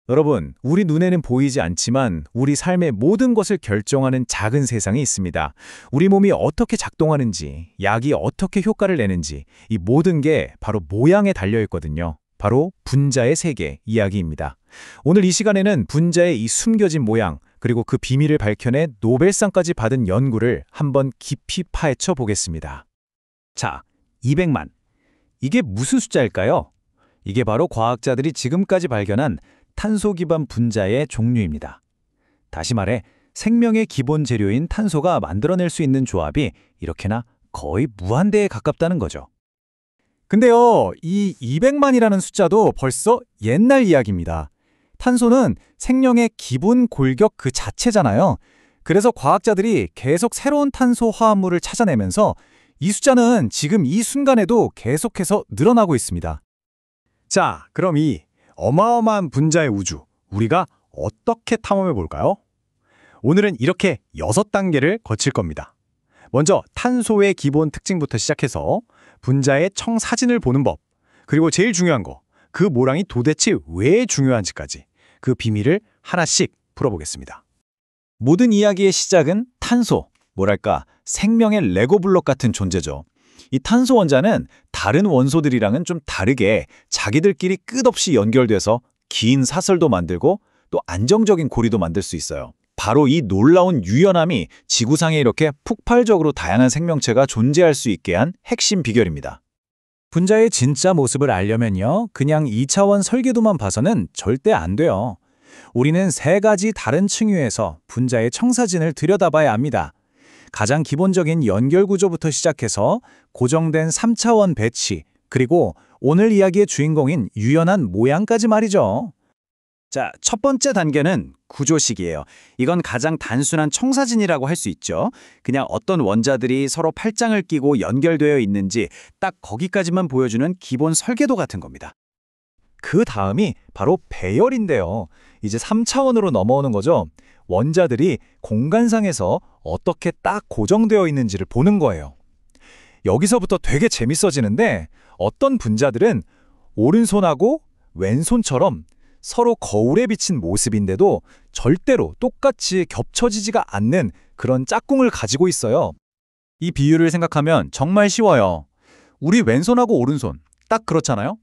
여러분, 우리 눈에는 보이지 않지만 우리 삶의 모든 것을 결정하는 작은 세상이 있습니다. 우리 몸이 어떻게 작동하는지, 약이 어떻게 효과를 내는지, 이 모든 게 바로 모양에 달려 있거든요. 바로 분자의 세계 이야기입니다. 오늘 이 시간에는 분자의 이 숨겨진 모양, 그리고 그 비밀을 밝혀내 노벨상까지 받은 연구를 한번 깊이 파헤쳐 보겠습니다. 자, 200만. 이게 무슨 숫자일까요? 이게 바로 과학자들이 지금까지 발견한 탄소 기반 분자의 종류입니다. 다시 말해 생명의 기본 재료인 탄소가 만들어낼 수 있는 조합이 이렇게나 거의 무한대에 가깝다는 거죠. 근데요, 이 200만이라는 숫자도 벌써 옛날 이야기입니다. 탄소는 생명의 기본 골격 그 자체잖아요. 그래서 과학자들이 계속 새로운 탄소 화합물을 찾아내면서 이 숫자는 지금 이 순간에도 계속해서 늘어나고 있습니다. 자, 그럼 이 어마어마한 분자의 우주, 우리가 어떻게 탐험해 볼까요? 오늘은 이렇게 6단계를 거칠 겁니다. 먼저 탄소의 기본 특징부터 시작해서 분자의 청사진을 보는 법, 그리고 제일 중요한 거, 그 모양이 도대체 왜 중요한지까지 그 비밀을 하나씩 풀어보겠습니다. 모든 이야기의 시작은 탄소, 뭐랄까 생명의 레고 블록 같은 존재죠. 이 탄소 원자는 다른 원소들이랑은 좀 다르게 자기들끼리 끝없이 연결돼서 긴 사슬도 만들고 또 안정적인 고리도 만들 수 있어요. 바로 이 놀라운 유연함이 지구상에 이렇게 폭발적으로 다양한 생명체가 존재할 수 있게 한 핵심 비결입니다. 분자의 진짜 모습을 알려면요, 그냥 2차원 설계도만 봐서는 절대 안 돼요. 우리는 3가지 다른 층위에서 분자의 청사진을 들여다봐야 합니다. 가장 기본적인 연결 구조부터 시작해서 고정된 3차원 배치, 그리고 오늘 이야기의 주인공인 유연한 모양까지 말이죠. 자, 첫 번째 단계는 구조식이에요. 이건 가장 단순한 청사진이라고 할 수 있죠. 그냥 어떤 원자들이 서로 팔짱을 끼고 연결되어 있는지 딱 거기까지만 보여주는 기본 설계도 같은 겁니다. 그 다음이 바로 배열인데요. 이제 3차원으로 넘어오는 거죠. 원자들이 공간상에서 어떻게 딱 고정되어 있는지를 보는 거예요. 여기서부터 되게 재밌어지는데 어떤 분자들은 오른손하고 왼손처럼 서로 거울에 비친 모습인데도 절대로 똑같이 겹쳐지지가 않는 그런 짝꿍을 가지고 있어요. 이 비율을 생각하면 정말 쉬워요. 우리 왼손하고 오른손, 딱 그렇잖아요?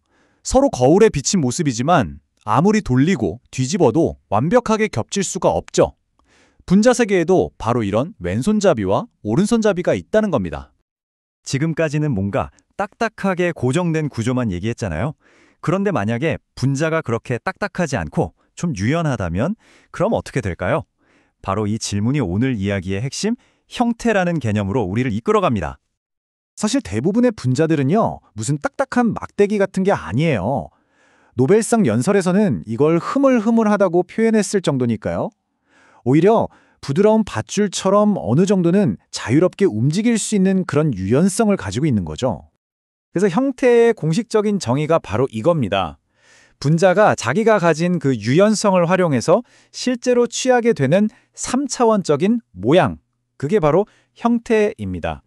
서로 거울에 비친 모습이지만 아무리 돌리고 뒤집어도 완벽하게 겹칠 수가 없죠. 분자 세계에도 바로 이런 왼손잡이와 오른손잡이가 있다는 겁니다. 지금까지는 뭔가 딱딱하게 고정된 구조만 얘기했잖아요. 그런데 만약에 분자가 그렇게 딱딱하지 않고 좀 유연하다면 그럼 어떻게 될까요? 바로 이 질문이 오늘 이야기의 핵심, 형태라는 개념으로 우리를 이끌어갑니다. 사실 대부분의 분자들은요, 무슨 딱딱한 막대기 같은 게 아니에요. 노벨상 연설에서는 이걸 흐물흐물하다고 표현했을 정도니까요. 오히려 부드러운 밧줄처럼 어느 정도는 자유롭게 움직일 수 있는 그런 유연성을 가지고 있는 거죠. 그래서 형태의 공식적인 정의가 바로 이겁니다. 분자가 자기가 가진 그 유연성을 활용해서 실제로 취하게 되는 3차원적인 모양, 그게 바로 형태입니다.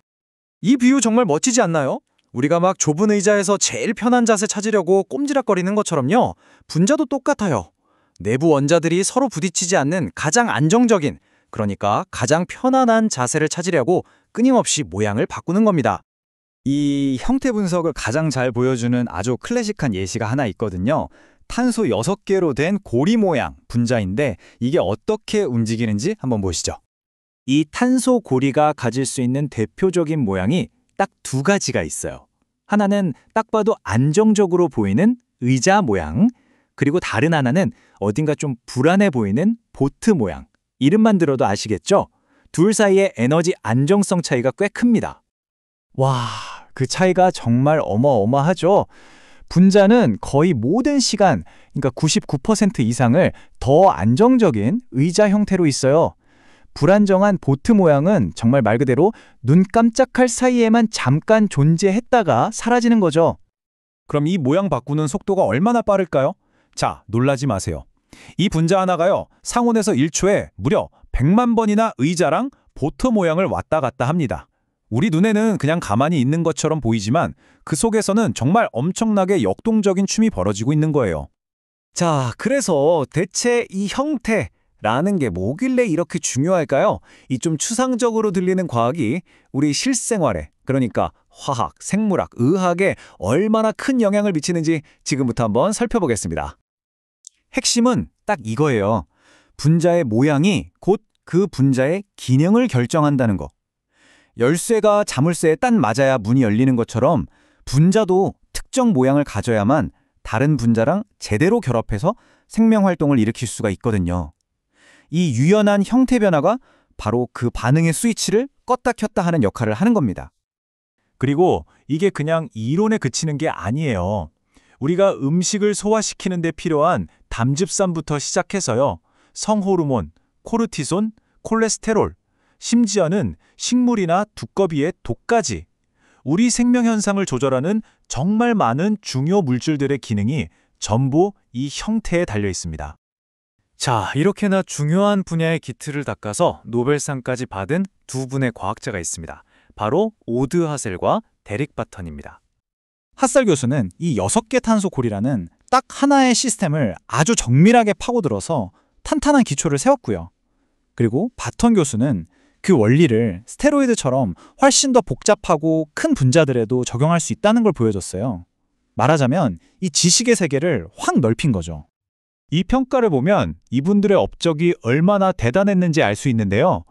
이 비유 정말 멋지지 않나요? 우리가 막 좁은 의자에서 제일 편한 자세 찾으려고 꼼지락거리는 것처럼요. 분자도 똑같아요. 내부 원자들이 서로 부딪히지 않는 가장 안정적인, 그러니까 가장 편안한 자세를 찾으려고 끊임없이 모양을 바꾸는 겁니다. 이 형태 분석을 가장 잘 보여주는 아주 클래식한 예시가 하나 있거든요. 탄소 6개로 된 고리 모양 분자인데 이게 어떻게 움직이는지 한번 보시죠. 이 탄소 고리가 가질 수 있는 대표적인 모양이 딱 2가지가 있어요. 하나는 딱 봐도 안정적으로 보이는 의자 모양, 그리고 다른 하나는 어딘가 좀 불안해 보이는 보트 모양. 이름만 들어도 아시겠죠? 둘 사이의 에너지 안정성 차이가 꽤 큽니다. 와, 그 차이가 정말 어마어마하죠? 분자는 거의 모든 시간, 그러니까 99% 이상을 더 안정적인 의자 형태로 있어요. 불안정한 보트 모양은 정말 말 그대로 눈 깜짝할 사이에만 잠깐 존재했다가 사라지는 거죠. 그럼 이 모양 바꾸는 속도가 얼마나 빠를까요? 자, 놀라지 마세요. 이 분자 하나가요, 상온에서 1초에 무려 100만 번이나 의자랑 보트 모양을 왔다 갔다 합니다. 우리 눈에는 그냥 가만히 있는 것처럼 보이지만 그 속에서는 정말 엄청나게 역동적인 춤이 벌어지고 있는 거예요. 자, 그래서 대체 이 형태라는 게 뭐길래 이렇게 중요할까요? 이 좀 추상적으로 들리는 과학이 우리 실생활에, 그러니까 화학, 생물학, 의학에 얼마나 큰 영향을 미치는지 지금부터 한번 살펴보겠습니다. 핵심은 딱 이거예요. 분자의 모양이 곧 그 분자의 기능을 결정한다는 거. 열쇠가 자물쇠에 딱 맞아야 문이 열리는 것처럼 분자도 특정 모양을 가져야만 다른 분자랑 제대로 결합해서 생명 활동을 일으킬 수가 있거든요. 이 유연한 형태 변화가 바로 그 반응의 스위치를 껐다 켰다 하는 역할을 하는 겁니다. 그리고 이게 그냥 이론에 그치는 게 아니에요. 우리가 음식을 소화시키는 데 필요한 담즙산부터 시작해서요. 성호르몬, 코르티손, 콜레스테롤, 심지어는 식물이나 두꺼비의 독까지 우리 생명 현상을 조절하는 정말 많은 중요 물질들의 기능이 전부 이 형태에 달려 있습니다. 자, 이렇게나 중요한 분야의 기틀을 닦아서 노벨상까지 받은 두 분의 과학자가 있습니다. 바로 오드 하셀과 데릭 바턴입니다. 하셀 교수는 이 6개 탄소 고리라는 딱 하나의 시스템을 아주 정밀하게 파고들어서 탄탄한 기초를 세웠고요. 그리고 바턴 교수는 그 원리를 스테로이드처럼 훨씬 더 복잡하고 큰 분자들에도 적용할 수 있다는 걸 보여줬어요. 말하자면 이 지식의 세계를 확 넓힌 거죠. 이 평가를 보면 이분들의 업적이 얼마나 대단했는지 알 수 있는데요.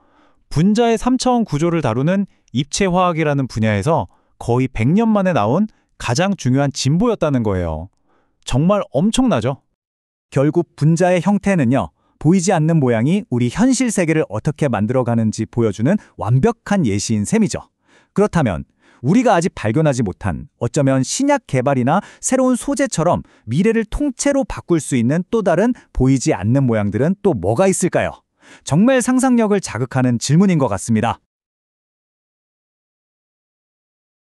분자의 3차원 구조를 다루는 입체화학이라는 분야에서 거의 100년 만에 나온 가장 중요한 진보였다는 거예요. 정말 엄청나죠? 결국 분자의 형태는요, 보이지 않는 모양이 우리 현실 세계를 어떻게 만들어가는지 보여주는 완벽한 예시인 셈이죠. 그렇다면 우리가 아직 발견하지 못한 어쩌면 신약 개발이나 새로운 소재처럼 미래를 통째로 바꿀 수 있는 또 다른 보이지 않는 모양들은 또 뭐가 있을까요? 정말 상상력을 자극하는 질문인 것 같습니다.